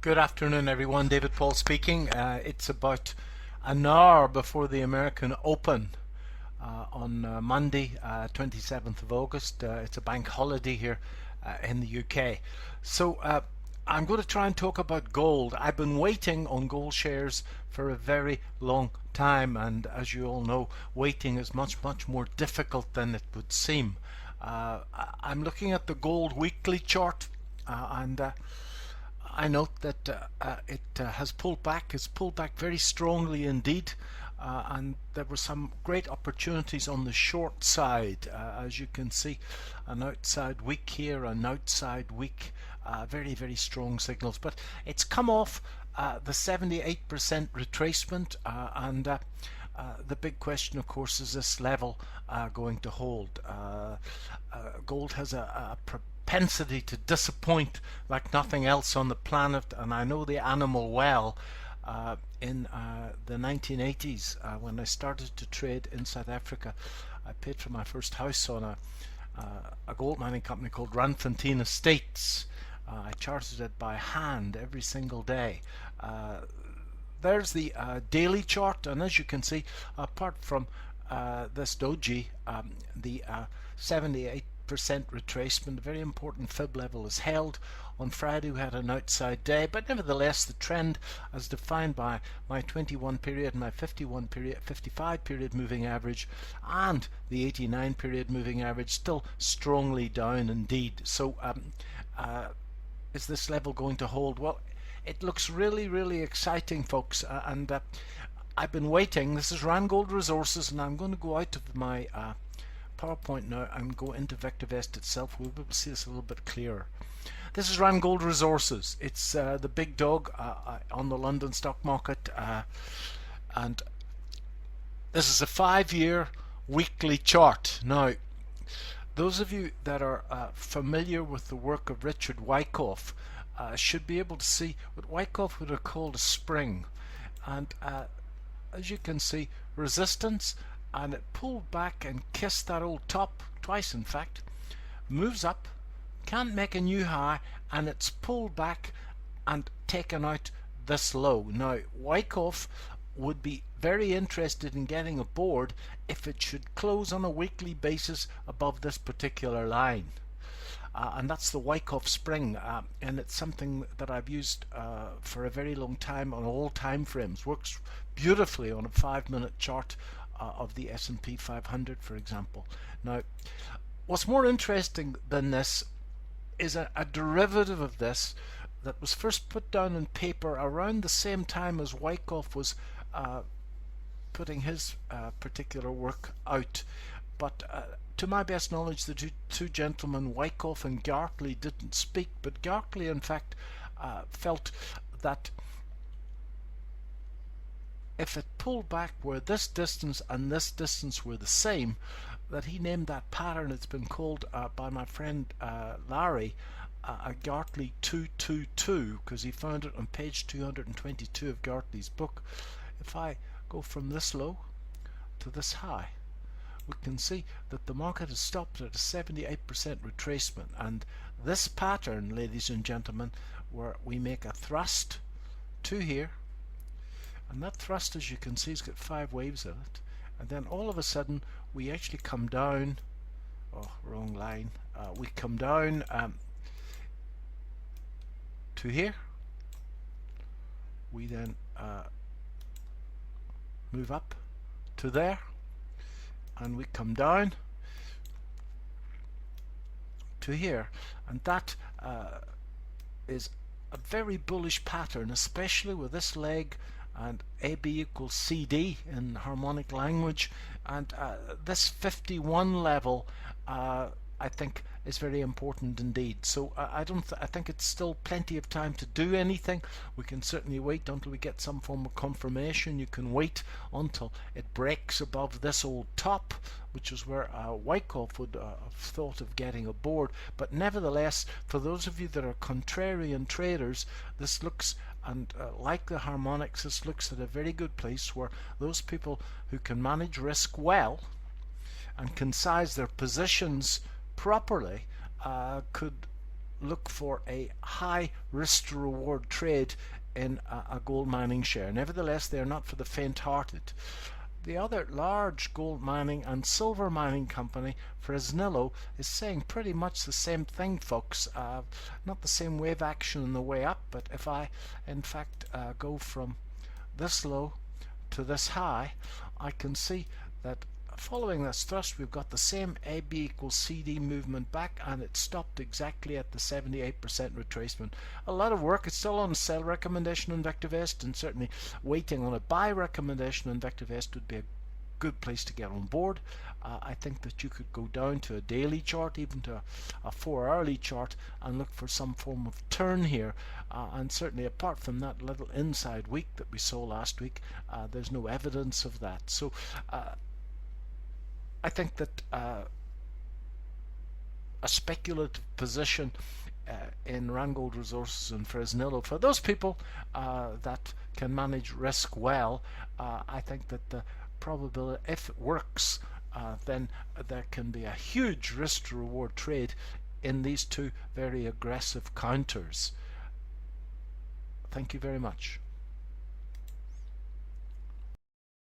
Good afternoon, everyone. David Paul speaking. It's about an hour before the American Open on Monday, 27th of August. It's a bank holiday here in the UK. So I'm going to try and talk about gold. I've been waiting on gold shares for a very long time, and as you all know, waiting is much more difficult than it would seem. I'm looking at the gold weekly chart, and I note that it has pulled back. It's pulled back very strongly indeed, and there were some great opportunities on the short side. As you can see, an outside wick here, an outside wick, very strong signals. But it's come off the 78% retracement, and the big question, of course, is this level going to hold? Gold has a propensity to disappoint like nothing else on the planet, and I know the animal well. In the 1980s, when I started to trade in South Africa, I paid for my first house on a gold mining company called Randgold Estates. I charted it by hand every single day. There's the daily chart, and as you can see, apart from this doji, the 78% retracement, a very important fib level, is held. On Friday we had an outside day, but nevertheless the trend as defined by my 21 period, my 51 period, 55 period moving average and the 89 period moving average still strongly down indeed. So is this level going to hold? Well, it looks really exciting, folks, and I've been waiting. This is Randgold Resources, and I'm going to go out of my PowerPoint now and go into VectorVest itself. We'll be able to see this a little bit clearer. This is Randgold Resources. It's the big dog on the London stock market, and this is a 5-year weekly chart. Now, those of you that are familiar with the work of Richard Wyckoff should be able to see what Wyckoff would have called a spring, and as you can see, resistance, and it pulled back and kissed that old top twice, in fact, moves up, can't make a new high, and it's pulled back and taken out this low. Now, Wyckoff would be very interested in getting aboard if it should close on a weekly basis above this particular line. And that's the Wyckoff spring, and it's something that I've used for a very long time on all time frames. Works beautifully on a 5-minute chart of the S&P 500, for example. Now, what's more interesting than this is a derivative of this that was first put down in paper around the same time as Wyckoff was putting his particular work out. But to my best knowledge, the two gentlemen, Wyckoff and Gartley, didn't speak, but Gartley in fact felt that if it pulled back where this distance and this distance were the same, that he named that pattern. It's been called by my friend Larry a Gartley 222, because he found it on page 222 of Gartley's book. If I go from this low to this high, we can see that the market has stopped at a 78% retracement, and this pattern, ladies and gentlemen, where we make a thrust to here, and that thrust, as you can see, has got 5 waves in it, and then all of a sudden we actually come down, wrong line, we come down to here, we then move up to there, and we come down to here, and that is a very bullish pattern, especially with this leg and AB equals CD in harmonic language, and this 51 level I think is very important indeed. So I think it's still plenty of time to do anything. We can certainly wait until we get some form of confirmation. You can wait until it breaks above this old top, which is where Wyckoff would have thought of getting aboard. But nevertheless, for those of you that are contrarian traders, this looks, and like the harmonics, this looks at a very good place where those people who can manage risk well and can size their positions properly could look for a high risk to reward trade in a gold mining share. Nevertheless, they are not for the faint-hearted. The other large gold mining and silver mining company, Fresnillo, is saying pretty much the same thing, folks. Not the same wave action on the way up, but if I in fact go from this low to this high, I can see that following this thrust we've got the same AB equals CD movement back, and it stopped exactly at the 78% retracement. A lot of work. It's still on sell recommendation on VectorVest, and certainly waiting on a buy recommendation on VectorVest would be a good place to get on board. I think that you could go down to a daily chart, even to a 4-hourly chart, and look for some form of turn here, and certainly apart from that little inside week that we saw last week, there's no evidence of that. So I think that a speculative position in Randgold Resources and Fresnillo, for those people that can manage risk well, I think that the probability, if it works, then there can be a huge risk to reward trade in these two very aggressive counters. Thank you very much.